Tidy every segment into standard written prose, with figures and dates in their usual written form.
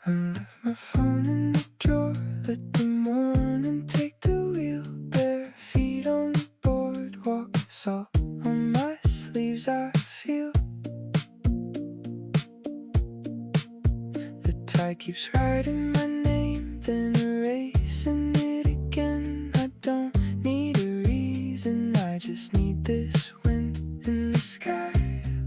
I left my phone in the drawer, let the morning take the wheel. Bare feet on the boardwalk, salt on my sleeves I feel. The tide keeps writing my name, then erasing it again. I don't need a reason, I just need this wind in the sky.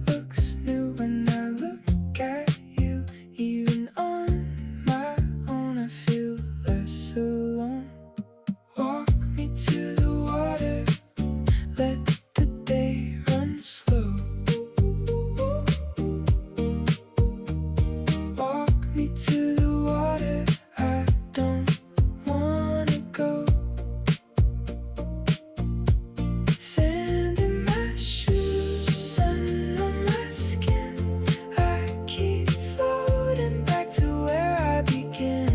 Looks new when I look at you. Even on my own I feel less alone. Walk me to the water, let the day run slow. Walk me to the water, I don't wanna go. Sand in my shoes, sun on my skin. I keep floating back to where I began.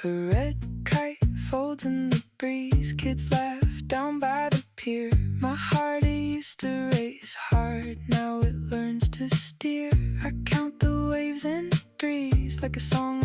A red kite folds in the breeze, kids laugh down by the pier. My heart, it used to race hard, now it learns to steer. I count the waves and breeze like a song